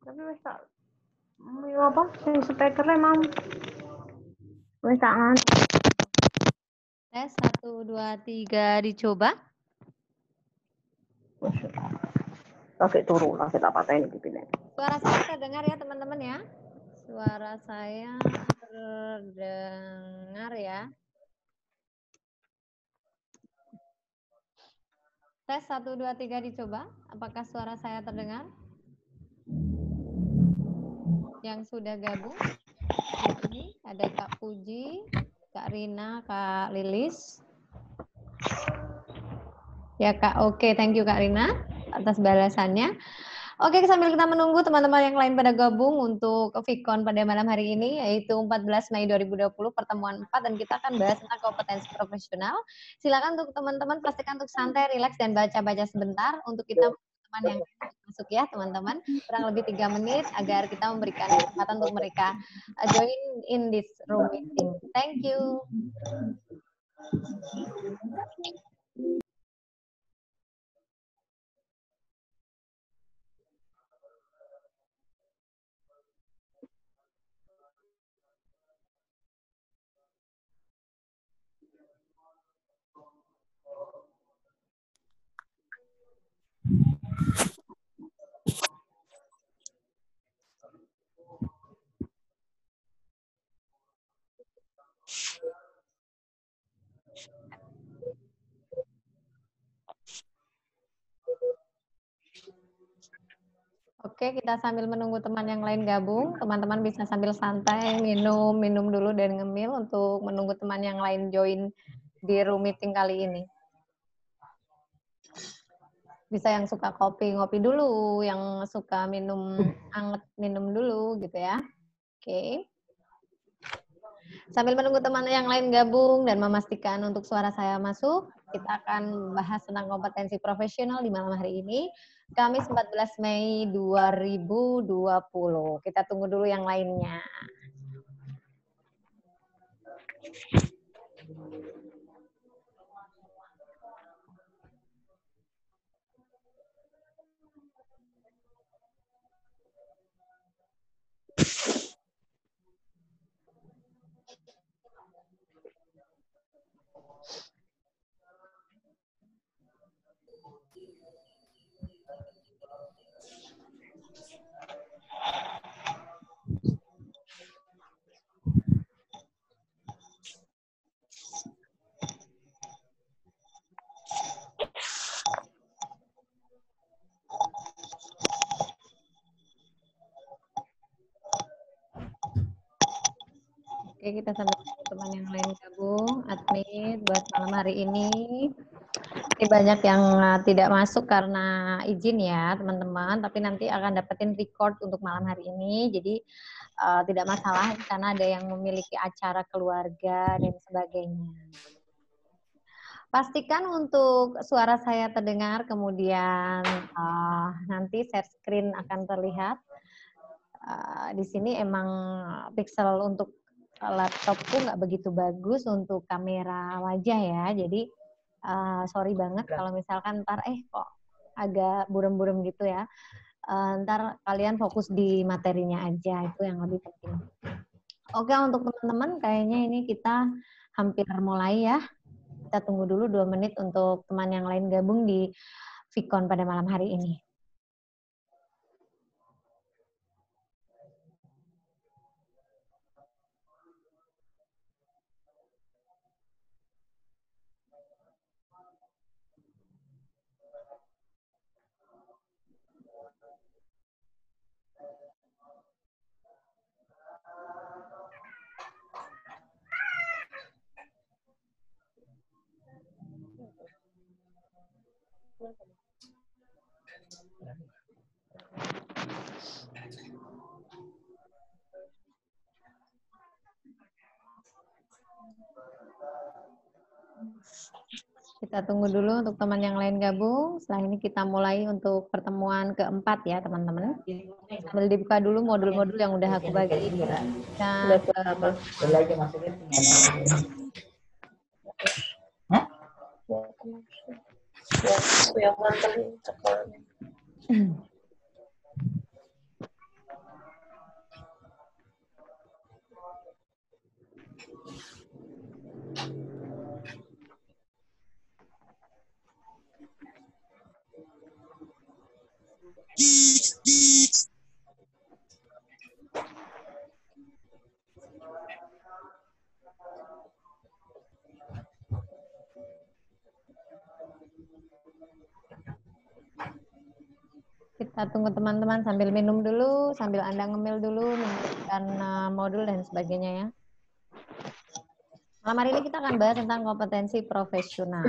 Tapi wis tak apa sing speakernya mam. Wis tak nganti. Tes 1 2 3 dicoba. Lagi turu, lagi tak patahin pipinya. Suara saya terdengar ya teman-teman ya. Suara saya terdengar ya. Tes 1 2 3 dicoba. Apakah suara saya terdengar? Yang sudah gabung di sini ada Kak Puji, Kak Rina, Kak Lilis. Ya Kak, oke, thank you Kak Rina atas balasannya. Oke, sambil kita menunggu teman-teman yang lain pada gabung untuk Vicon pada malam hari ini, yaitu 14 Mei 2020, pertemuan 4, dan kita akan bahas tentang kompetensi profesional. Silakan untuk teman-teman pastikan untuk santai, rileks, dan baca-baca sebentar untuk kita teman yang masuk ya teman-teman, kurang lebih 3 menit agar kita memberikan kesempatan untuk mereka join in this room meeting. Thank you. Oke, kita sambil menunggu teman yang lain gabung, teman-teman bisa sambil santai, minum dulu dan ngemil untuk menunggu teman yang lain join di room meeting kali ini. Bisa yang suka kopi, ngopi dulu, yang suka minum anget, minum dulu gitu ya. Oke. Sambil menunggu teman yang lain gabung dan memastikan untuk suara saya masuk, kita akan bahas tentang kompetensi profesional di malam hari ini. Kamis 14 Mei 2020. Kita tunggu dulu yang lainnya. Oke, kita sambil teman yang lain gabung, admit buat malam hari ini. Ini banyak yang tidak masuk karena izin ya teman-teman, tapi nanti akan dapetin record untuk malam hari ini, jadi tidak masalah karena ada yang memiliki acara keluarga dan sebagainya. Pastikan untuk suara saya terdengar, kemudian nanti share screen akan terlihat. Di sini emang pixel untuk laptopku nggak begitu bagus untuk kamera wajah ya, jadi sorry banget kalau misalkan ntar kok agak burem-burem gitu ya. Ntar kalian fokus di materinya aja, itu yang lebih penting. Oke, untuk teman-teman kayaknya ini kita hampir mulai ya. Kita tunggu dulu 2 menit untuk teman yang lain gabung di Vicon pada malam hari ini. Kita tunggu dulu untuk teman yang lain gabung. Setelah ini kita mulai untuk pertemuan keempat ya teman-teman. Sambil dibuka dulu modul-modul yang udah aku bagi. Udah apa? Lagi masukin. Ya, aku yang nganterin sekolahnya. Kita tunggu teman-teman sambil minum dulu, sambil Anda ngemil dulu, menyiapkan modul dan sebagainya ya. Malam hari ini kita akan bahas tentang kompetensi profesional.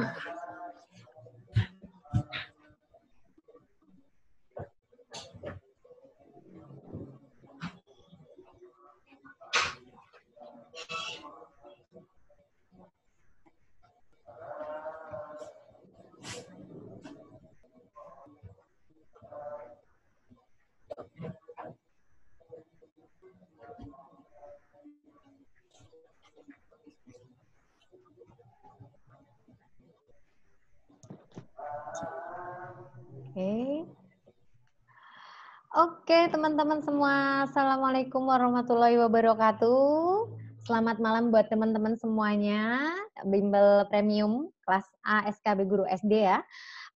Oke, teman-teman semua. Assalamualaikum warahmatullahi wabarakatuh. Selamat malam buat teman-teman semuanya. Bimbel Premium kelas A SKB Guru SD ya.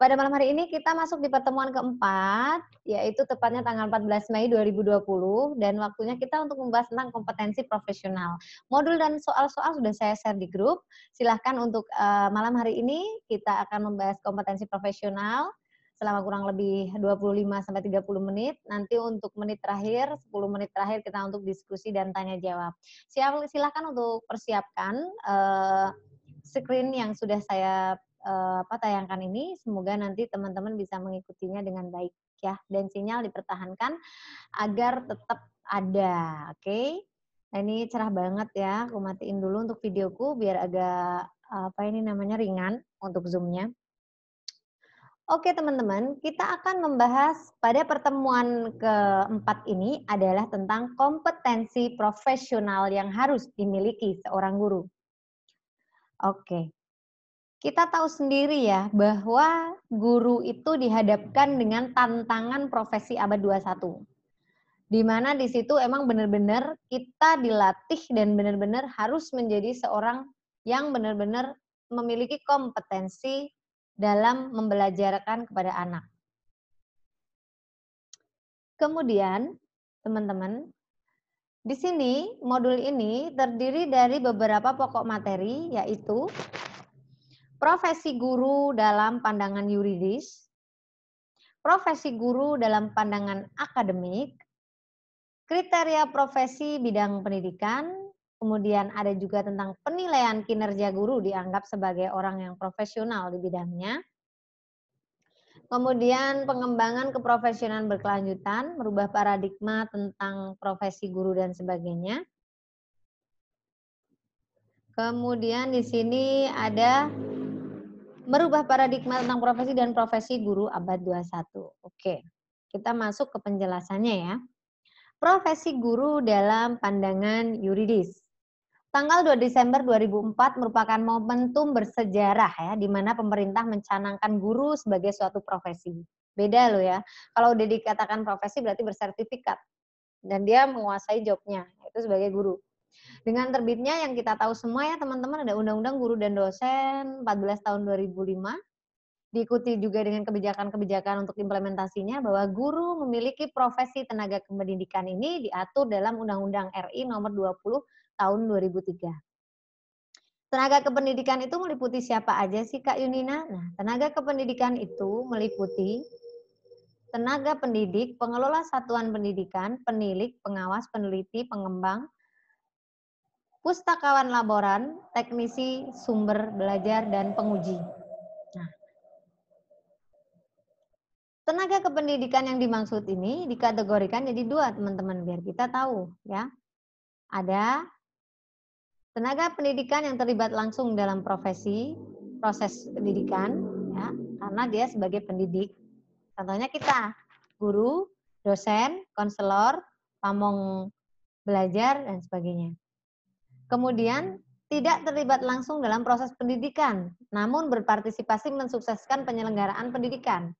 Pada malam hari ini kita masuk di pertemuan keempat, yaitu tepatnya tanggal 14 Mei 2020, dan waktunya kita untuk membahas tentang kompetensi profesional. Modul dan soal-soal sudah saya share di grup. Silahkan untuk malam hari ini kita akan membahas kompetensi profesional selama kurang lebih 25-30 menit. Nanti untuk menit terakhir, 10 menit terakhir kita untuk diskusi dan tanya jawab. Silahkan untuk persiapkan screen yang sudah saya tayangkan ini. Semoga nanti teman-teman bisa mengikutinya dengan baik ya. Dan sinyal dipertahankan agar tetap ada. Oke. Nah, ini cerah banget ya. Aku matiin dulu untuk videoku biar agak ringan untuk Zoom-nya. Oke teman-teman, kita akan membahas pada pertemuan keempat ini adalah tentang kompetensi profesional yang harus dimiliki seorang guru. Oke, kita tahu sendiri ya bahwa guru itu dihadapkan dengan tantangan profesi abad 21. Di mana di situ emang benar-benar kita dilatih dan benar-benar harus menjadi seorang yang benar-benar memiliki kompetensi dalam membelajarkan kepada anak. Kemudian, teman-teman, di sini modul ini terdiri dari beberapa pokok materi, yaitu profesi guru dalam pandangan yuridis, profesi guru dalam pandangan akademik, kriteria profesi bidang pendidikan, kemudian ada juga tentang penilaian kinerja guru dianggap sebagai orang yang profesional di bidangnya. Kemudian pengembangan keprofesionalan berkelanjutan, merubah paradigma tentang profesi guru dan sebagainya. Kemudian di sini ada merubah paradigma tentang profesi dan profesi guru abad 21. Oke, kita masuk ke penjelasannya ya. Profesi guru dalam pandangan yuridis. Tanggal 2 Desember 2004 merupakan momentum bersejarah ya, di mana pemerintah mencanangkan guru sebagai suatu profesi. Beda loh ya, kalau udah dikatakan profesi berarti bersertifikat. Dan dia menguasai jobnya, itu sebagai guru. Dengan terbitnya yang kita tahu semua ya teman-teman, ada Undang-Undang Guru dan Dosen 14 tahun 2005, diikuti juga dengan kebijakan-kebijakan untuk implementasinya, bahwa guru memiliki profesi tenaga kependidikan ini diatur dalam Undang-Undang RI nomor 20 tahun 2003. Tenaga kependidikan itu meliputi siapa aja sih Kak Yunina? Nah, tenaga kependidikan itu meliputi tenaga pendidik, pengelola satuan pendidikan, penilik, pengawas, peneliti, pengembang, pustakawan laboran, teknisi, sumber belajar, dan penguji. Nah, tenaga kependidikan yang dimaksud ini dikategorikan jadi dua teman-teman, biar kita tahu ya. Ada tenaga pendidikan yang terlibat langsung dalam profesi, proses pendidikan, ya, karena dia sebagai pendidik. Contohnya kita, guru, dosen, konselor, pamong belajar, dan sebagainya. Kemudian, tidak terlibat langsung dalam proses pendidikan, namun berpartisipasi mensukseskan penyelenggaraan pendidikan.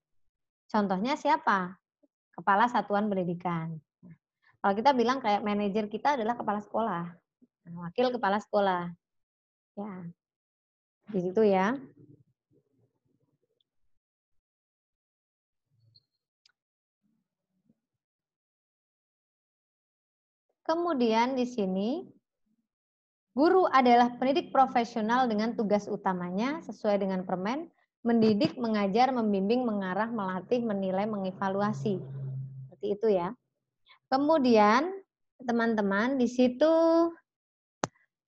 Contohnya siapa? Kepala Satuan Pendidikan. Kalau kita bilang kayak manajer kita adalah kepala sekolah, wakil kepala sekolah. Ya, di situ ya. Kemudian di sini, guru adalah pendidik profesional dengan tugas utamanya sesuai dengan Permen, mendidik, mengajar, membimbing, mengarah, melatih, menilai, mengevaluasi. Seperti itu ya. Kemudian, teman-teman, di situ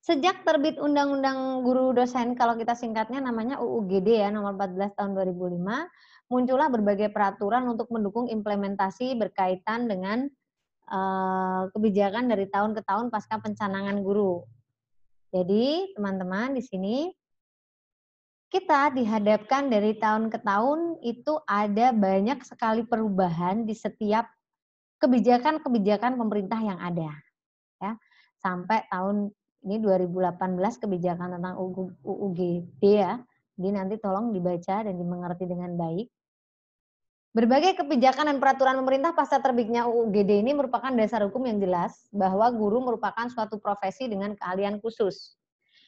sejak terbit Undang-Undang Guru Dosen, kalau kita singkatnya namanya UUGD ya, nomor 14 tahun 2005, muncullah berbagai peraturan untuk mendukung implementasi berkaitan dengan kebijakan dari tahun ke tahun pasca pencanangan guru. Jadi, teman-teman di sini kita dihadapkan dari tahun ke tahun itu ada banyak sekali perubahan di setiap kebijakan-kebijakan pemerintah yang ada. Ya. Sampai tahun ini 2018 kebijakan tentang UUGD ya. Jadi nanti tolong dibaca dan dimengerti dengan baik. Berbagai kebijakan dan peraturan pemerintah pasca terbitnya UUGD ini merupakan dasar hukum yang jelas bahwa guru merupakan suatu profesi dengan keahlian khusus.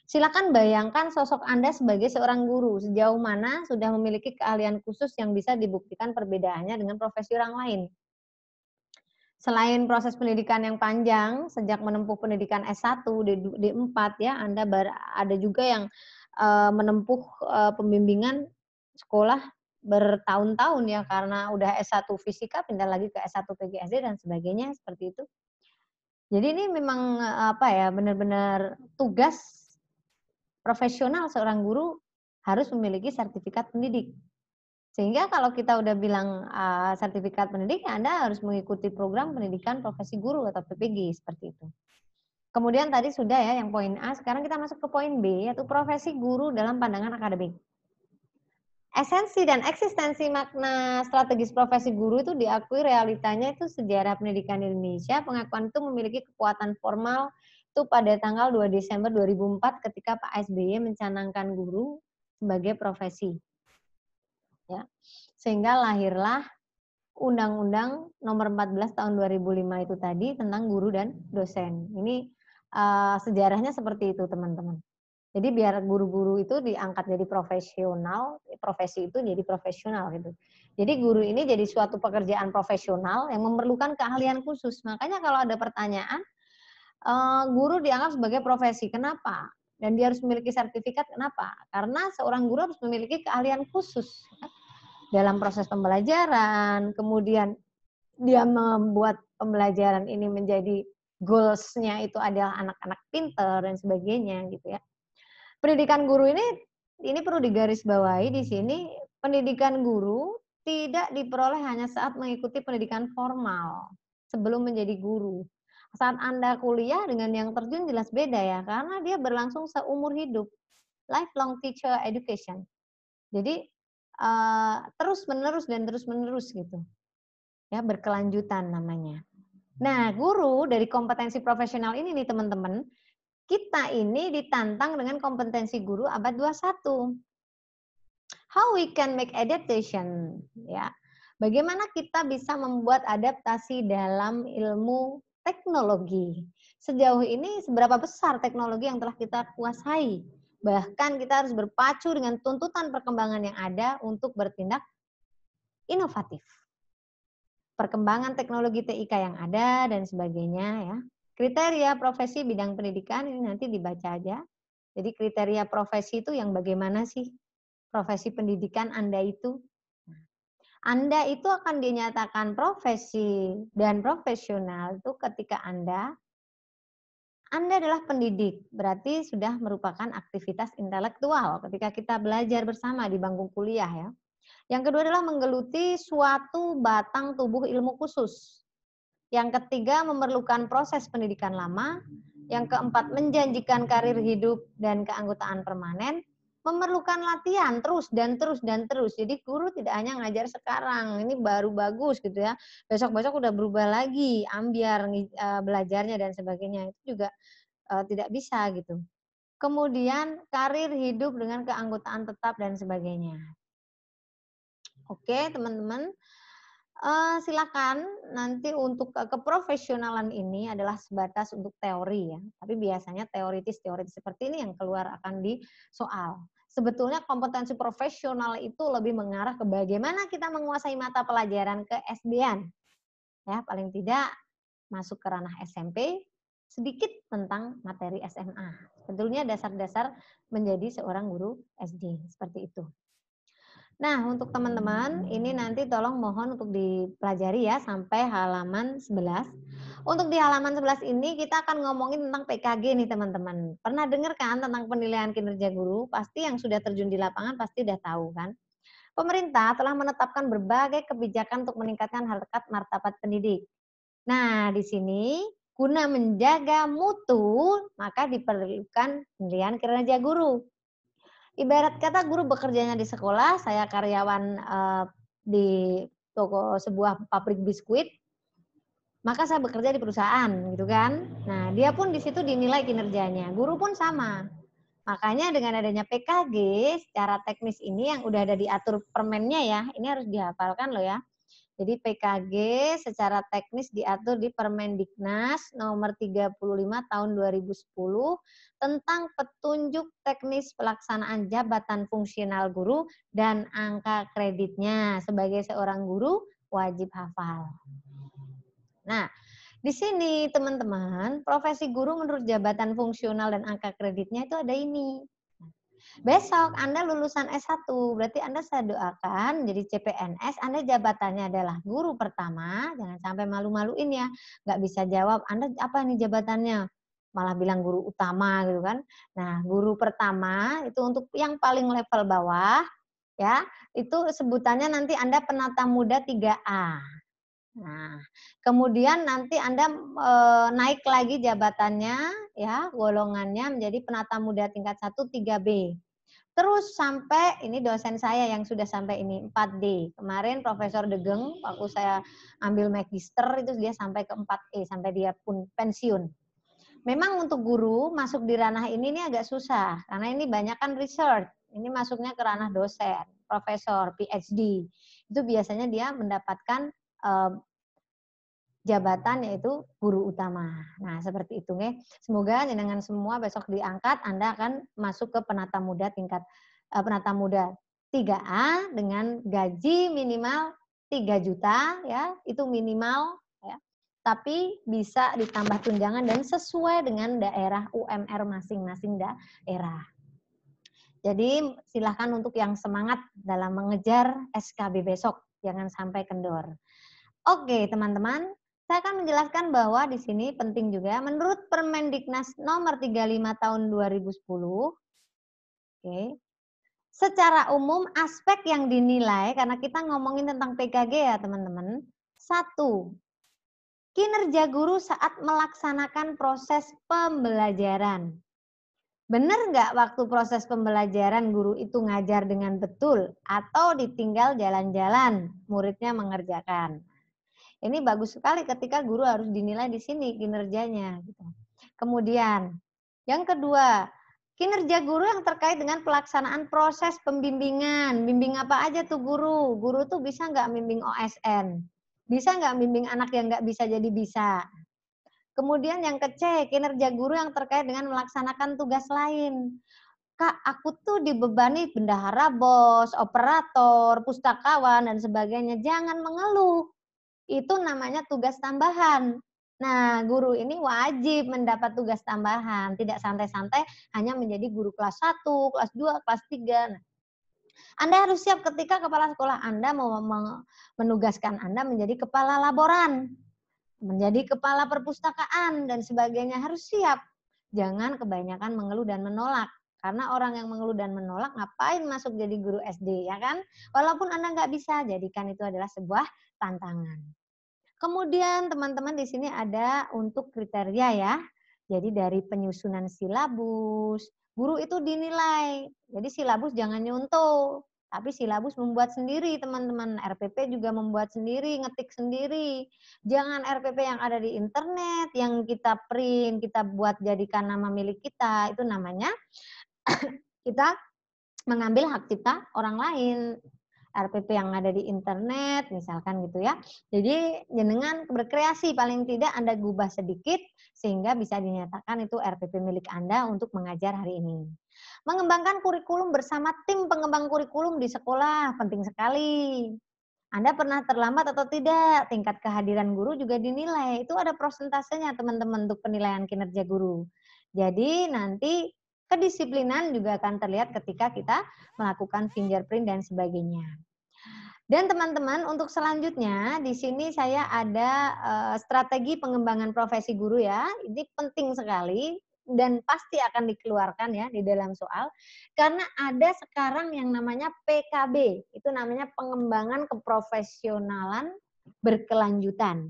Silakan bayangkan sosok Anda sebagai seorang guru, sejauh mana sudah memiliki keahlian khusus yang bisa dibuktikan perbedaannya dengan profesi orang lain. Selain proses pendidikan yang panjang, sejak menempuh pendidikan S1, D4 ya, Anda ada juga yang menempuh pembimbingan sekolah bertahun-tahun ya, karena udah S1 fisika pindah lagi ke S1 PGSD dan sebagainya seperti itu. Jadi ini memang apa ya, benar-benar tugas profesional seorang guru harus memiliki sertifikat pendidik. Sehingga kalau kita udah bilang sertifikat pendidik, Anda harus mengikuti program pendidikan profesi guru atau PPG seperti itu. Kemudian tadi sudah ya yang poin A, sekarang kita masuk ke poin B, yaitu profesi guru dalam pandangan akademik. Esensi dan eksistensi makna strategis profesi guru itu diakui realitanya itu sejarah pendidikan di Indonesia. Pengakuan itu memiliki kekuatan formal itu pada tanggal 2 Desember 2004 ketika Pak SBY mencanangkan guru sebagai profesi. Ya. Sehingga lahirlah Undang-Undang Nomor 14 Tahun 2005 itu tadi tentang guru dan dosen. Ini sejarahnya seperti itu, teman-teman. Jadi biar guru-guru itu diangkat jadi profesional, profesi itu jadi profesional gitu. Jadi guru ini jadi suatu pekerjaan profesional yang memerlukan keahlian khusus. Makanya kalau ada pertanyaan, guru dianggap sebagai profesi. Kenapa? Dan dia harus memiliki sertifikat. Kenapa? Karena seorang guru harus memiliki keahlian khusus dalam proses pembelajaran. Kemudian dia membuat pembelajaran ini menjadi goals-nya itu adalah anak-anak pinter dan sebagainya gitu ya. Pendidikan guru ini perlu digarisbawahi di sini, pendidikan guru tidak diperoleh hanya saat mengikuti pendidikan formal sebelum menjadi guru. Saat Anda kuliah dengan yang terjun jelas beda ya, karena dia berlangsung seumur hidup. Lifelong teacher education. Jadi terus menerus gitu. Ya, berkelanjutan namanya. Nah, guru dari kompetensi profesional ini nih teman-teman, kita ini ditantang dengan kompetensi guru abad 21. How we can make adaptation, ya. Bagaimana kita bisa membuat adaptasi dalam ilmu teknologi. Sejauh ini seberapa besar teknologi yang telah kita kuasai. Bahkan kita harus berpacu dengan tuntutan perkembangan yang ada untuk bertindak inovatif. Perkembangan teknologi TIK yang ada dan sebagainya ya. Kriteria profesi bidang pendidikan ini nanti dibaca aja. Jadi kriteria profesi itu yang bagaimana sih profesi pendidikan Anda itu? Anda itu akan dinyatakan profesi dan profesional itu ketika Anda adalah pendidik, berarti sudah merupakan aktivitas intelektual ketika kita belajar bersama di bangku kuliah ya. Yang kedua adalah menggeluti suatu batang tubuh ilmu khusus. Yang ketiga, memerlukan proses pendidikan lama. Yang keempat, menjanjikan karir hidup dan keanggotaan permanen. memerlukan latihan terus dan terus dan terus. Jadi guru tidak hanya ngajar sekarang, ini baru bagus gitu ya. Besok-besok udah berubah lagi, ambiar belajarnya dan sebagainya. Itu juga tidak bisa gitu. Kemudian karir hidup dengan keanggotaan tetap dan sebagainya. Oke, teman-teman. Silakan nanti untuk keprofesionalan ini adalah sebatas untuk teori ya, tapi biasanya teoritis seperti ini yang keluar akan di soal. Sebetulnya kompetensi profesional itu lebih mengarah ke bagaimana kita menguasai mata pelajaran ke-SD-an. Ya, paling tidak masuk ke ranah SMP, sedikit tentang materi SMA. Sebetulnya dasar-dasar menjadi seorang guru SD, seperti itu. Nah, untuk teman-teman, ini nanti tolong mohon untuk dipelajari ya sampai halaman 11. Untuk di halaman 11 ini kita akan ngomongin tentang PKG nih teman-teman. Pernah dengar kan tentang penilaian kinerja guru? Pasti yang sudah terjun di lapangan pasti udah tahu kan. Pemerintah telah menetapkan berbagai kebijakan untuk meningkatkan harkat martabat pendidik. Nah, di sini guna menjaga mutu, maka diperlukan penilaian kinerja guru. Ibarat kata guru bekerjanya di sekolah, saya karyawan di toko sebuah pabrik biskuit, maka saya bekerja di perusahaan, gitu kan. Nah, dia pun di situ dinilai kinerjanya. Guru pun sama. Makanya dengan adanya PKG secara teknis ini yang udah ada diatur permennya ya, ini harus dihafalkan loh ya. Jadi PKG secara teknis diatur di Permendiknas nomor 35 tahun 2010 tentang petunjuk teknis pelaksanaan jabatan fungsional guru dan angka kreditnya. Sebagai seorang guru wajib hafal. Nah, di sini teman-teman, profesi guru menurut jabatan fungsional dan angka kreditnya itu ada ini. Besok Anda lulusan S1, berarti Anda saya doakan jadi CPNS, Anda jabatannya adalah guru pertama, jangan sampai malu-maluin ya, nggak bisa jawab, Anda apa nih jabatannya? Malah bilang guru utama gitu kan. Nah, guru pertama itu untuk yang paling level bawah, ya, itu sebutannya nanti Anda penata muda 3A. Nah, kemudian nanti Anda naik lagi jabatannya, ya, golongannya menjadi penata muda tingkat 1 3B. Terus sampai, ini dosen saya yang sudah sampai ini, 4D. Kemarin Profesor Degeng, waktu saya ambil magister, itu dia sampai ke 4E, sampai dia pun pensiun. Memang untuk guru masuk di ranah ini agak susah, karena ini banyak kan research. Ini masuknya ke ranah dosen, profesor, PhD. Itu biasanya dia mendapatkan jabatan yaitu guru utama. Nah, seperti itu nih. Semoga dengan semua besok diangkat, Anda akan masuk ke penata muda tingkat penata muda 3A dengan gaji minimal 3 juta ya, itu minimal ya. Tapi bisa ditambah tunjangan dan sesuai dengan daerah UMR masing-masing daerah. Jadi silahkan untuk yang semangat dalam mengejar SKB besok, jangan sampai kendor. Oke, teman-teman, saya akan menjelaskan bahwa di sini penting juga menurut Permendiknas nomor 35 tahun 2010. Oke. Secara umum aspek yang dinilai karena kita ngomongin tentang PKG ya, teman-teman. 1. Kinerja guru saat melaksanakan proses pembelajaran. Benar nggak waktu proses pembelajaran guru itu ngajar dengan betul atau ditinggal jalan-jalan, muridnya mengerjakan. Ini bagus sekali ketika guru harus dinilai di sini kinerjanya. Gitu. Kemudian, yang kedua, kinerja guru yang terkait dengan pelaksanaan proses pembimbingan. Bimbing apa aja tuh guru? Guru tuh bisa nggak bimbing OSN? Bisa nggak bimbing anak yang nggak bisa jadi bisa? Kemudian yang C, kinerja guru yang terkait dengan melaksanakan tugas lain. Kak, aku tuh dibebani bendahara bos, operator, pustakawan, dan sebagainya. Jangan mengeluh. Itu namanya tugas tambahan. Nah, guru ini wajib mendapat tugas tambahan. Tidak santai-santai hanya menjadi guru kelas 1, kelas 2, kelas 3. Nah, Anda harus siap ketika kepala sekolah Anda mau menugaskan Anda menjadi kepala laboran, menjadi kepala perpustakaan, dan sebagainya. Harus siap. Jangan kebanyakan mengeluh dan menolak. Karena orang yang mengeluh dan menolak ngapain masuk jadi guru SD, ya kan? Walaupun Anda nggak bisa, jadikan itu adalah sebuah tantangan. Kemudian teman-teman di sini ada untuk kriteria ya. Jadi dari penyusunan silabus, guru itu dinilai. Jadi silabus jangan nyontoh, tapi silabus membuat sendiri teman-teman. RPP juga membuat sendiri, ngetik sendiri. Jangan RPP yang ada di internet, yang kita print, kita buat jadikan nama milik kita. Itu namanya kita mengambil hak cipta orang lain. RPP yang ada di internet, misalkan gitu ya. Jadi jenengan berkreasi, paling tidak Anda gubah sedikit, sehingga bisa dinyatakan itu RPP milik Anda untuk mengajar hari ini. Mengembangkan kurikulum bersama tim pengembang kurikulum di sekolah, penting sekali. Anda pernah terlambat atau tidak? Tingkat kehadiran guru juga dinilai. Itu ada prosentasenya teman-teman untuk penilaian kinerja guru. Jadi nanti kedisiplinan juga akan terlihat ketika kita melakukan fingerprint dan sebagainya. Dan teman-teman untuk selanjutnya di sini saya ada strategi pengembangan profesi guru ya. Ini penting sekali dan pasti akan dikeluarkan ya di dalam soal. Karena ada sekarang yang namanya PKB, itu namanya pengembangan keprofesionalan berkelanjutan.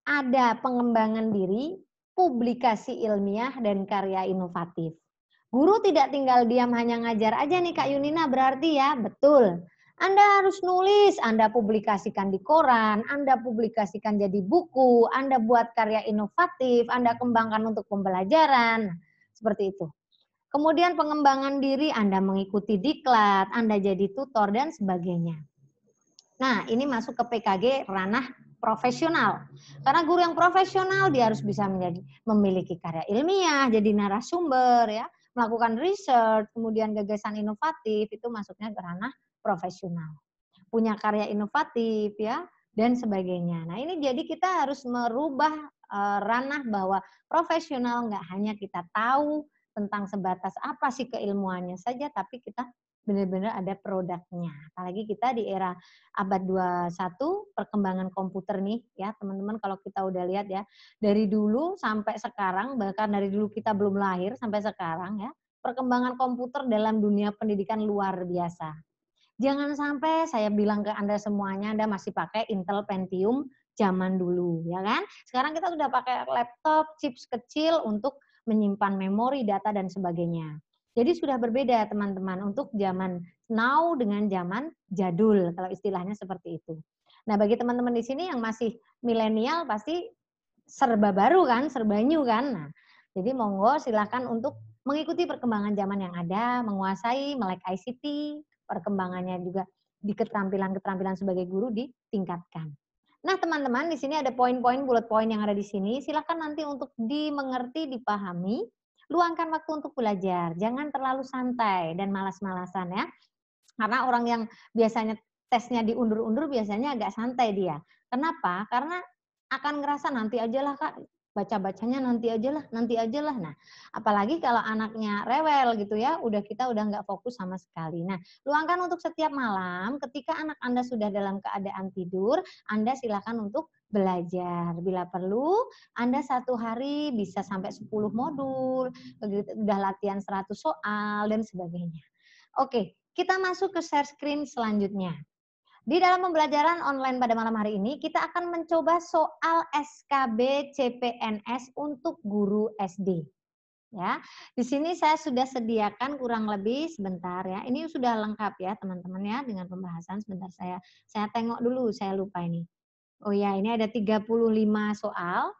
Ada pengembangan diri, publikasi ilmiah, dan karya inovatif. Guru tidak tinggal diam hanya ngajar aja nih Kak Yunina, berarti ya, betul. Anda harus nulis, Anda publikasikan di koran, Anda publikasikan jadi buku, Anda buat karya inovatif, Anda kembangkan untuk pembelajaran, seperti itu. Kemudian pengembangan diri, Anda mengikuti diklat, Anda jadi tutor, dan sebagainya. Nah, ini masuk ke PKG ranah profesional. Karena guru yang profesional dia harus bisa memiliki karya ilmiah, jadi narasumber ya, melakukan research, kemudian gagasan inovatif itu masuknya ke ranah profesional. Punya karya inovatif ya dan sebagainya. Nah, ini jadi kita harus merubah ranah bahwa profesional nggak hanya kita tahu tentang sebatas apa sih keilmuannya saja, tapi kita benar-benar ada produknya. Apalagi kita di era abad 21, perkembangan komputer nih ya teman-teman, kalau kita udah lihat ya, dari dulu sampai sekarang, bahkan dari dulu kita belum lahir sampai sekarang ya, perkembangan komputer dalam dunia pendidikan luar biasa. Jangan sampai saya bilang ke Anda semuanya, Anda masih pakai Intel Pentium zaman dulu, ya kan? Sekarang kita sudah pakai laptop, chips kecil untuk menyimpan memori, data, dan sebagainya. Jadi sudah berbeda teman-teman untuk zaman now dengan zaman jadul, kalau istilahnya seperti itu. Nah bagi teman-teman di sini yang masih milenial pasti serba baru kan, serba new kan. Nah, jadi monggo silakan untuk mengikuti perkembangan zaman yang ada, menguasai melek ICT, perkembangannya juga di keterampilan-keterampilan sebagai guru ditingkatkan. Nah, teman-teman, di sini ada poin-poin, bullet point yang ada di sini. Silakan nanti untuk dimengerti, dipahami. Luangkan waktu untuk belajar. Jangan terlalu santai dan malas-malasan ya. Karena orang yang biasanya tesnya diundur-undur biasanya agak santai dia. Kenapa? Karena akan ngerasa nanti aja lah Kak, baca-bacanya nanti aja lah. Nah, apalagi kalau anaknya rewel gitu ya, kita udah nggak fokus sama sekali. Nah, luangkan untuk setiap malam, ketika anak Anda sudah dalam keadaan tidur, Anda silakan untuk belajar. Bila perlu, Anda satu hari bisa sampai 10 modul, udah latihan 100 soal, dan sebagainya. Oke, kita masuk ke share screen selanjutnya. Di dalam pembelajaran online pada malam hari ini, kita akan mencoba soal SKB CPNS untuk guru SD. Ya, di sini saya sudah sediakan kurang lebih sebentar ya. Ini sudah lengkap ya teman-teman ya dengan pembahasan. Sebentar saya tengok dulu, saya lupa ini. Oh ya, ini ada 35 soal.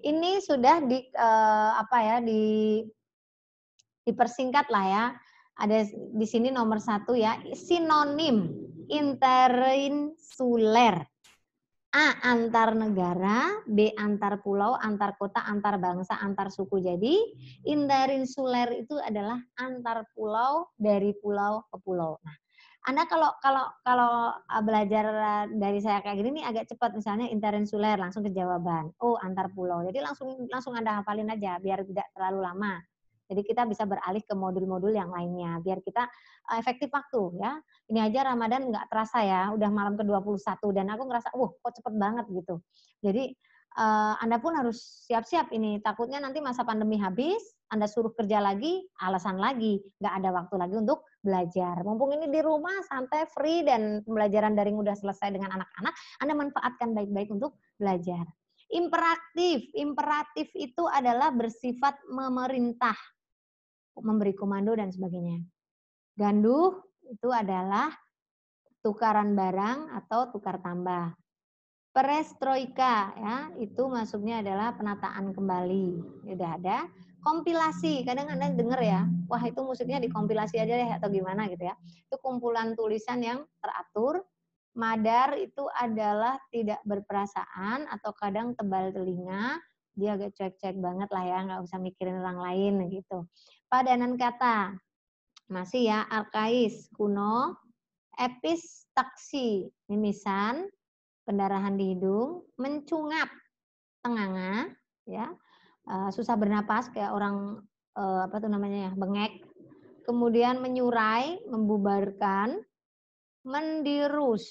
Ini sudah dipersingkat lah ya. Ada di sini nomor 1 ya, sinonim interinsuler. A, antar negara, B, antar pulau, antar kota, antar bangsa, antar suku. Jadi interinsuler itu adalah antar pulau, dari pulau ke pulau. Nah, Anda kalau belajar dari saya kayak gini nih agak cepat, misalnya interinsuler langsung ke jawaban. Oh, antar pulau. Jadi langsung Anda hafalin aja biar tidak terlalu lama. Jadi kita bisa beralih ke modul-modul yang lainnya biar kita efektif waktu ya. Ini aja Ramadan nggak terasa ya, udah malam ke-21 dan aku ngerasa, kok cepet banget gitu. Jadi Anda pun harus siap-siap ini, takutnya nanti masa pandemi habis, Anda suruh kerja lagi, alasan lagi, nggak ada waktu lagi untuk belajar. Mumpung ini di rumah, santai, free, dan pembelajaran daring udah selesai dengan anak-anak, Anda manfaatkan baik-baik untuk belajar. Imperatif. Imperatif itu adalah bersifat memerintah, memberi komando dan sebagainya. Ganduh itu adalah tukaran barang atau tukar tambah. Perestroika ya, itu masuknya adalah penataan kembali. Udah ada. Kompilasi, kadang Anda dengar ya, wah itu musiknya dikompilasi aja deh atau gimana gitu ya. Itu kumpulan tulisan yang teratur. Madar itu adalah tidak berperasaan atau kadang tebal telinga, dia agak cuek-cuek banget lah ya, nggak usah mikirin orang lain gitu. Padanan kata, masih ya, arkais, kuno, epis, taksi, mimisan, pendarahan di hidung, mencungap, tenganga, ya, susah bernapas kayak orang apa tuh namanya ya, bengek. Kemudian menyurai, membubarkan, mendirus,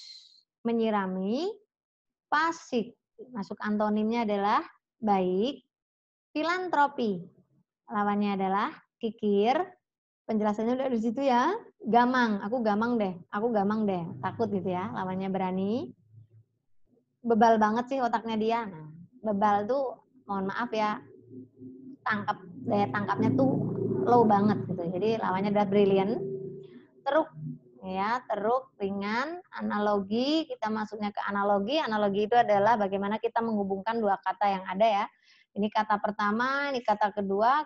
menyirami, pasik, masuk antonimnya adalah baik, filantropi, lawannya adalah kikir, penjelasannya udah di situ ya, gamang, aku gamang deh, takut gitu ya, lawannya berani, bebal banget sih otaknya dia. Nah, bebal tuh mohon maaf ya, daya tangkapnya tuh low banget gitu. Jadi lawannya adalah brilliant. Teruk ya, teruk, ringan, analogi, kita masuknya ke analogi. Analogi itu adalah bagaimana kita menghubungkan dua kata yang ada ya. Ini kata pertama, ini kata kedua,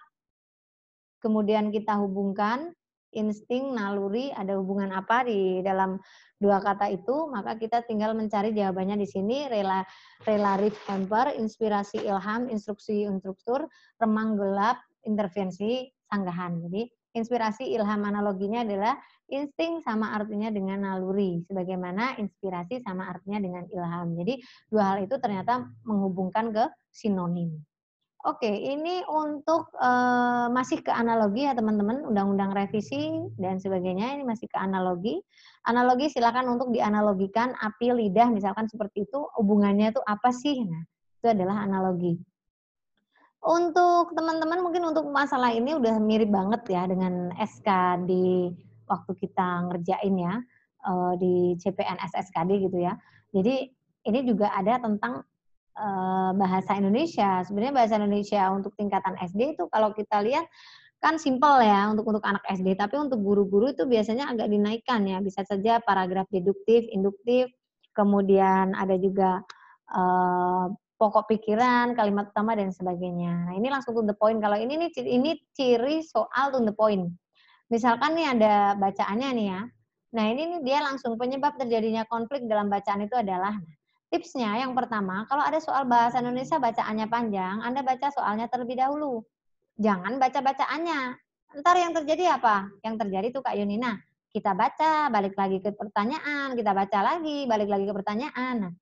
kemudian kita hubungkan insting, naluri, ada hubungan apa di dalam dua kata itu, maka kita tinggal mencari jawabannya di sini, relatif hamper, inspirasi ilham, instruksi instruktur, remang gelap, intervensi sanggahan. Jadi inspirasi ilham analoginya adalah insting sama artinya dengan naluri, sebagaimana inspirasi sama artinya dengan ilham. Jadi dua hal itu ternyata menghubungkan ke sinonim. Oke, ini untuk masih ke analogi ya teman-teman, undang-undang revisi dan sebagainya, ini masih ke analogi. Analogi silakan untuk dianalogikan api, lidah, misalkan seperti itu, hubungannya itu apa sih? Nah, itu adalah analogi. Untuk teman-teman mungkin untuk masalah ini udah mirip banget ya dengan SK di waktu kita ngerjain ya, di CPNS SKD gitu ya. Jadi ini juga ada tentang bahasa Indonesia. Sebenarnya bahasa Indonesia untuk tingkatan SD itu kalau kita lihat kan simpel ya untuk anak SD, tapi untuk guru-guru itu biasanya agak dinaikkan ya. Bisa saja paragraf deduktif, induktif, kemudian ada juga pokok pikiran, kalimat utama dan sebagainya. Nah, ini langsung to the point. Kalau ini ciri soal to the point. Misalkan nih ada bacaannya nih ya. Nah, ini nih dia langsung penyebab terjadinya konflik dalam bacaan itu adalah tipsnya yang pertama, kalau ada soal bahasa Indonesia bacaannya panjang, Anda baca soalnya terlebih dahulu. Jangan baca bacaannya. Ntar yang terjadi apa? Yang terjadi tuh Kak Yunina, kita baca, balik lagi ke pertanyaan, kita baca lagi, balik lagi ke pertanyaan. Nah,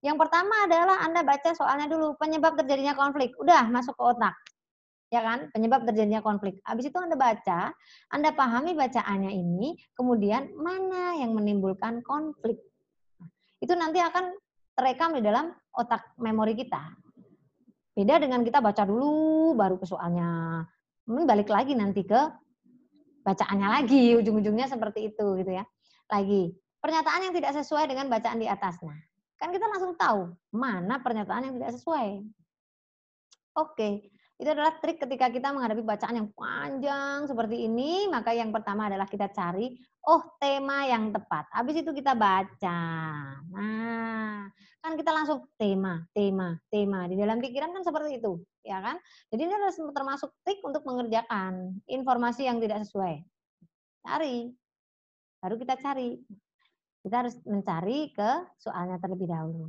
yang pertama adalah Anda baca soalnya dulu, penyebab terjadinya konflik. Udah masuk ke otak. Ya kan? Penyebab terjadinya konflik. Habis itu Anda baca, Anda pahami bacaannya ini, kemudian mana yang menimbulkan konflik. Nah, itu nanti akan terekam di dalam otak memori kita. Beda dengan kita baca dulu baru ke soalnya. Balik lagi nanti ke bacaannya lagi, ujung-ujungnya seperti itu gitu ya. Lagi, pernyataan yang tidak sesuai dengan bacaan di atas. Nah, kan kita langsung tahu mana pernyataan yang tidak sesuai. Oke, itu adalah trik ketika kita menghadapi bacaan yang panjang seperti ini, maka yang pertama adalah kita cari, tema yang tepat. Habis itu kita baca. Nah, kan kita langsung tema. Di dalam pikiran kan seperti itu, ya kan? Jadi ini adalah termasuk trik untuk mengerjakan informasi yang tidak sesuai. Cari, baru kita cari. Kita harus mencari ke soalnya terlebih dahulu.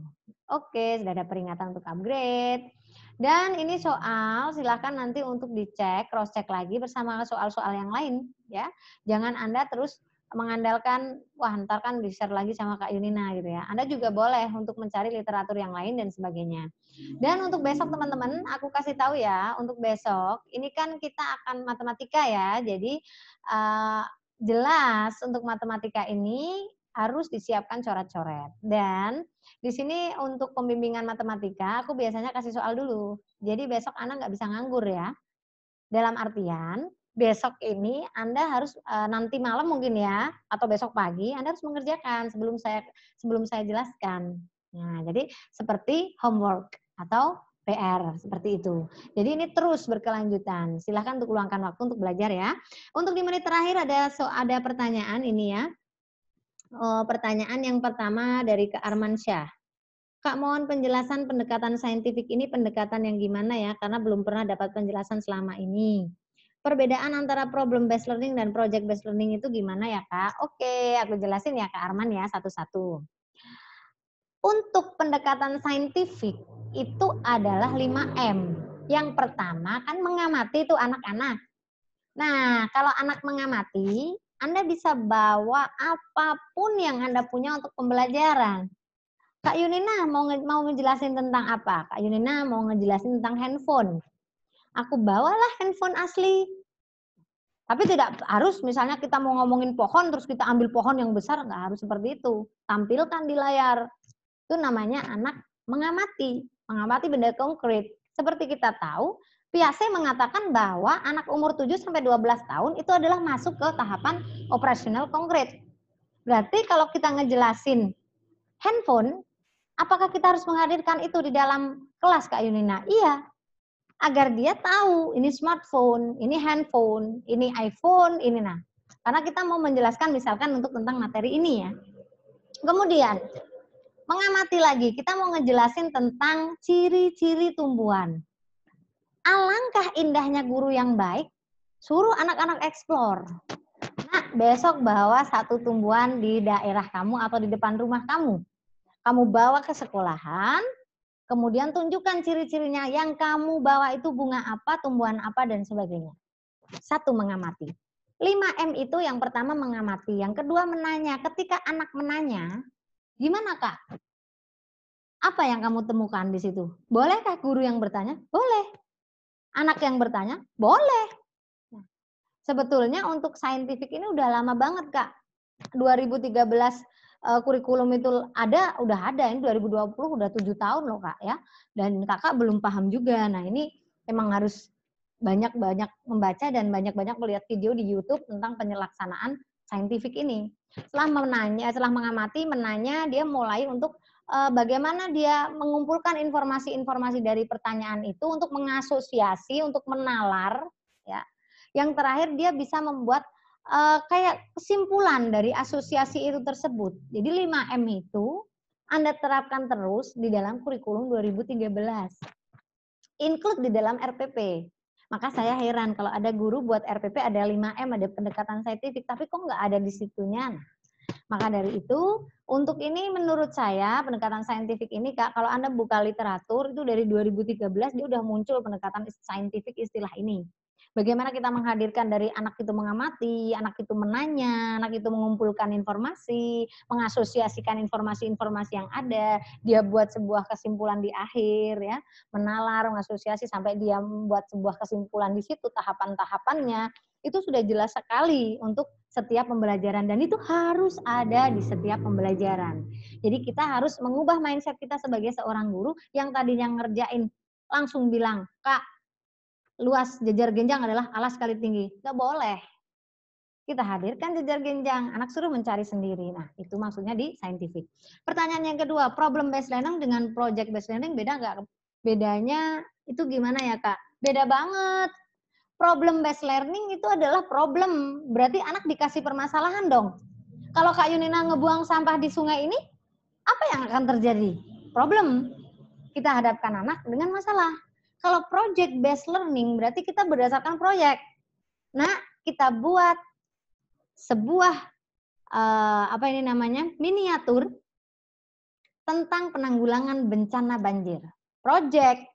Oke, sudah ada peringatan untuk upgrade. Dan ini soal silakan nanti untuk dicek, cross check lagi bersama soal-soal yang lain ya. Jangan Anda terus mengandalkan wah ntar kan di-share lagi sama Kak Yunina gitu ya. Anda juga boleh untuk mencari literatur yang lain dan sebagainya. Dan untuk besok teman-teman, aku kasih tahu ya, untuk besok ini kan kita akan matematika ya. Jadi jelas untuk matematika ini harus disiapkan coret-coret. Dan di sini untuk pembimbingan matematika, aku biasanya kasih soal dulu. Jadi besok Anda nggak bisa nganggur ya. Dalam artian, besok ini Anda harus nanti malam mungkin ya, atau besok pagi Anda harus mengerjakan sebelum saya jelaskan. Nah, jadi seperti homework atau PR, seperti itu. Jadi ini terus berkelanjutan. Silahkan untuk luangkan waktu untuk belajar ya. Untuk di menit terakhir ada pertanyaan ini ya. Pertanyaan yang pertama dari Kak Armansyah. Kak, mohon penjelasan pendekatan saintifik ini pendekatan yang gimana ya? Karena belum pernah dapat penjelasan selama ini. Perbedaan antara problem based learning dan project based learning itu gimana ya Kak? Oke, aku jelasin ya Kak Arman ya satu-satu. Untuk pendekatan saintifik itu adalah 5M. Yang pertama kan mengamati itu anak-anak. Nah, kalau anak mengamati, Anda bisa bawa apapun yang Anda punya untuk pembelajaran. Kak Yunina mau ngejelasin tentang apa? Kak Yunina mau ngejelasin tentang handphone. Aku bawalah handphone asli. Tapi tidak harus misalnya kita mau ngomongin pohon, terus kita ambil pohon yang besar, nggak harus seperti itu. Tampilkan di layar. Itu namanya anak mengamati benda konkret. Seperti kita tahu, Piaget mengatakan bahwa anak umur 7-12 tahun itu adalah masuk ke tahapan operasional konkret. Berarti kalau kita ngejelasin handphone, apakah kita harus menghadirkan itu di dalam kelas Kak Yunina? Iya, agar dia tahu ini smartphone, ini handphone, ini iPhone, ini nah. Karena kita mau menjelaskan misalkan untuk tentang materi ini ya. Kemudian, mengamati lagi, kita mau ngejelasin tentang ciri-ciri tumbuhan. Alangkah indahnya guru yang baik, suruh anak-anak eksplor. Nah, besok bawa satu tumbuhan di daerah kamu atau di depan rumah kamu. Kamu bawa ke sekolahan, kemudian tunjukkan ciri-cirinya. Yang kamu bawa itu bunga apa, tumbuhan apa, dan sebagainya. Satu, mengamati. 5M itu yang pertama mengamati. Yang kedua menanya. Ketika anak menanya, gimana Kak? Apa yang kamu temukan di situ? Bolehkah guru yang bertanya? Boleh. Anak yang bertanya? Boleh. Nah, sebetulnya untuk saintifik ini udah lama banget Kak. 2013 kurikulum itu udah ada. Ini 2020 udah 7 tahun loh Kak ya. Dan Kakak belum paham juga. Nah ini emang harus banyak-banyak membaca dan banyak-banyak melihat video di YouTube tentang penyelaksanaan saintifik ini. Setelah mengamati, menanya, dia mulai untuk bagaimana dia mengumpulkan informasi-informasi dari pertanyaan itu untuk mengasosiasi, untuk menalar, ya. Yang terakhir dia bisa membuat kayak kesimpulan dari asosiasi itu tersebut. Jadi 5M itu Anda terapkan terus di dalam kurikulum 2013. Include di dalam RPP. Maka saya heran kalau ada guru buat RPP ada 5M, ada pendekatan saintifik, tapi kok nggak ada di situnya. Maka dari itu, untuk ini menurut saya pendekatan saintifik ini Kak, kalau Anda buka literatur itu dari 2013 dia udah muncul pendekatan saintifik istilah ini. Bagaimana kita menghadirkan dari anak itu mengamati, anak itu menanya, anak itu mengumpulkan informasi, mengasosiasikan informasi-informasi yang ada, dia buat sebuah kesimpulan di akhir ya, menalar, mengasosiasi sampai dia membuat sebuah kesimpulan di situ tahapan-tahapannya. Itu sudah jelas sekali untuk setiap pembelajaran dan itu harus ada di setiap pembelajaran. Jadi kita harus mengubah mindset kita sebagai seorang guru yang tadinya ngerjain langsung bilang, Kak, luas jejar genjang adalah alas kali tinggi. Nggak boleh. Kita hadirkan jejar genjang, anak suruh mencari sendiri. Nah, itu maksudnya di saintifik. Pertanyaan yang kedua, problem based learning dengan project based learning beda nggak? Bedanya itu gimana ya, Kak? Beda banget. Problem based learning itu adalah problem. Berarti anak dikasih permasalahan dong. Kalau Kak Yunina ngebuang sampah di sungai ini, apa yang akan terjadi? Problem. Kita hadapkan anak dengan masalah. Kalau project based learning berarti kita berdasarkan proyek. Nah, kita buat sebuah miniatur tentang penanggulangan bencana banjir. Proyek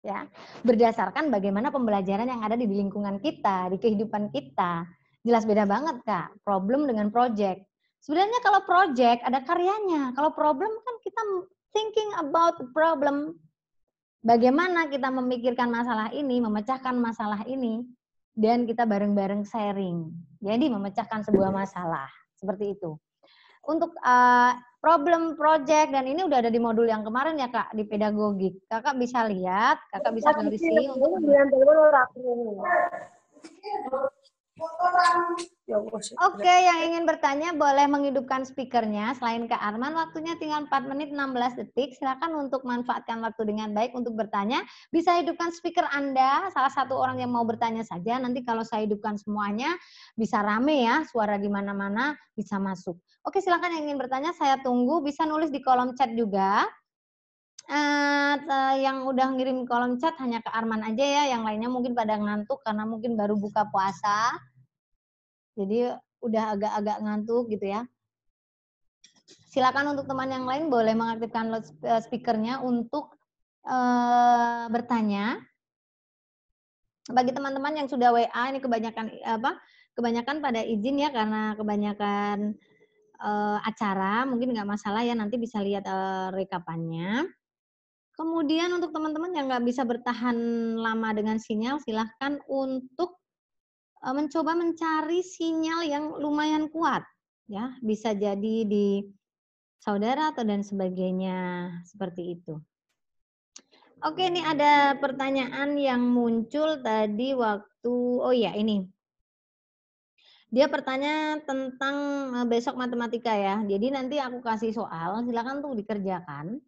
ya, berdasarkan bagaimana pembelajaran yang ada di lingkungan kita, di kehidupan kita. Jelas beda banget Kak, problem dengan project. Sebenarnya kalau project ada karyanya, kalau problem kan kita thinking about the problem. Bagaimana kita memikirkan masalah ini, memecahkan masalah ini, dan kita bareng-bareng sharing. Jadi memecahkan sebuah masalah, seperti itu. Untuk problem, project, dan ini udah ada di modul yang kemarin ya Kak, di pedagogik. Kakak bisa lihat, kakak bisa ngerisi untuk Ya Allah. Oke, yang ingin bertanya boleh menghidupkan speakernya. Selain Kak Arman, waktunya tinggal 4 menit 16 detik. Silakan untuk manfaatkan waktu dengan baik untuk bertanya. Bisa hidupkan speaker Anda, salah satu orang yang mau bertanya saja. Nanti kalau saya hidupkan semuanya, bisa rame ya, suara di mana-mana bisa masuk. Oke, silakan yang ingin bertanya, saya tunggu. Bisa nulis di kolom chat juga. Yang udah ngirim kolom chat hanya Kak Arman aja ya, yang lainnya mungkin pada ngantuk karena mungkin baru buka puasa. Jadi udah agak-agak ngantuk gitu ya. Silakan untuk teman yang lain boleh mengaktifkan speakernya untuk bertanya. Bagi teman-teman yang sudah WA ini kebanyakan pada izin ya karena kebanyakan acara, mungkin nggak masalah ya, nanti bisa lihat rekapannya. Kemudian untuk teman-teman yang nggak bisa bertahan lama dengan sinyal, silahkan untuk mencoba mencari sinyal yang lumayan kuat, ya bisa jadi di saudara atau dan sebagainya seperti itu. Oke, ini ada pertanyaan yang muncul tadi waktu, oh ya ini, dia bertanya tentang besok matematika ya. Jadi nanti aku kasih soal, silakan tuh dikerjakan.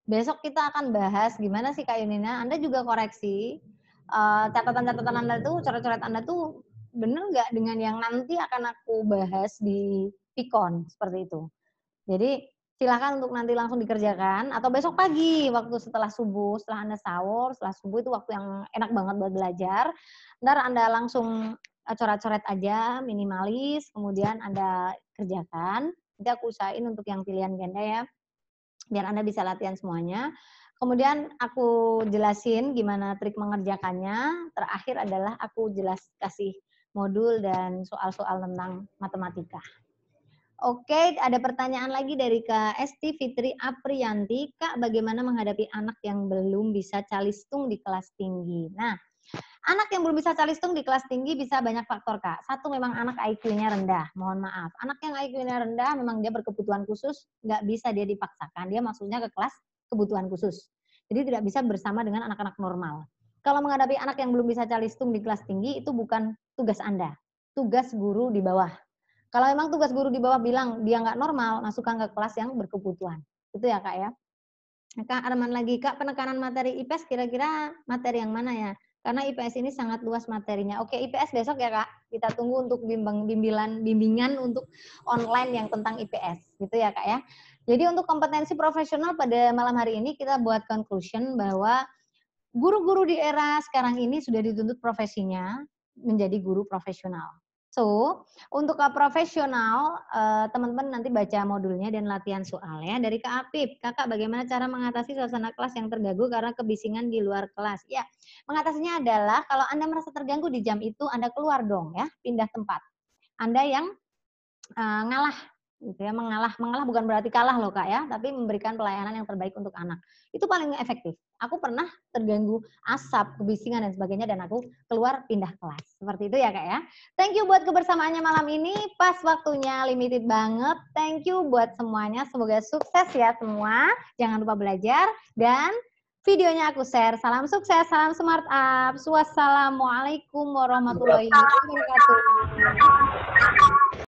Besok kita akan bahas gimana sih Kak Yunina, Anda juga koreksi catatan-catatan Anda tuh, coret-coret Anda tuh bener nggak dengan yang nanti akan aku bahas di Pikon, seperti itu. Jadi silakan untuk nanti langsung dikerjakan, atau besok pagi, waktu setelah subuh, setelah Anda sahur, setelah subuh itu waktu yang enak banget buat belajar. Ntar Anda langsung coret-coret aja, minimalis, kemudian Anda kerjakan. Nanti aku usahain untuk yang pilihan ganda ya, biar Anda bisa latihan semuanya. Kemudian aku jelasin gimana trik mengerjakannya. Terakhir adalah aku kasih modul dan soal-soal tentang matematika. Oke, ada pertanyaan lagi dari Kak Esti Fitri Apriyanti. Kak, bagaimana menghadapi anak yang belum bisa calistung di kelas tinggi? Nah, anak yang belum bisa calistung di kelas tinggi bisa banyak faktor, Kak. Satu, memang anak IQ-nya rendah. Mohon maaf. Anak yang IQ-nya rendah, memang dia berkebutuhan khusus, nggak bisa dia dipaksakan. Dia maksudnya ke kelas kebutuhan khusus. Jadi tidak bisa bersama dengan anak-anak normal. Kalau menghadapi anak yang belum bisa calistung di kelas tinggi, itu bukan tugas Anda. Tugas guru di bawah. Kalau memang tugas guru di bawah bilang dia nggak normal, masukkan ke kelas yang berkebutuhan. Itu ya, Kak ya. Kak Arman lagi, Kak, penekanan materi IPS kira-kira materi yang mana ya? Karena IPS ini sangat luas materinya. Oke, IPS besok ya, Kak. Kita tunggu untuk bimbingan untuk online yang tentang IPS. Gitu ya, Kak ya. Jadi untuk kompetensi profesional pada malam hari ini kita buat conclusion bahwa guru-guru di era sekarang ini sudah dituntut profesinya menjadi guru profesional. So, untuk profesional, teman-teman nanti baca modulnya dan latihan soalnya dari Kak Apip. Kakak, bagaimana cara mengatasi suasana kelas yang terganggu karena kebisingan di luar kelas? Ya, mengatasinya adalah kalau Anda merasa terganggu di jam itu, Anda keluar dong ya, pindah tempat. Anda yang ngalah, gitu ya, mengalah bukan berarti kalah loh Kak ya, tapi memberikan pelayanan yang terbaik untuk anak. Itu paling efektif. Aku pernah terganggu asap, kebisingan dan sebagainya dan aku keluar pindah kelas. Seperti itu ya Kak ya. Thank you buat kebersamaannya malam ini, pas waktunya limited banget. Thank you buat semuanya, semoga sukses ya semua. Jangan lupa belajar dan videonya aku share. Salam sukses, salam smart up. Wassalamualaikum warahmatullahi wabarakatuh.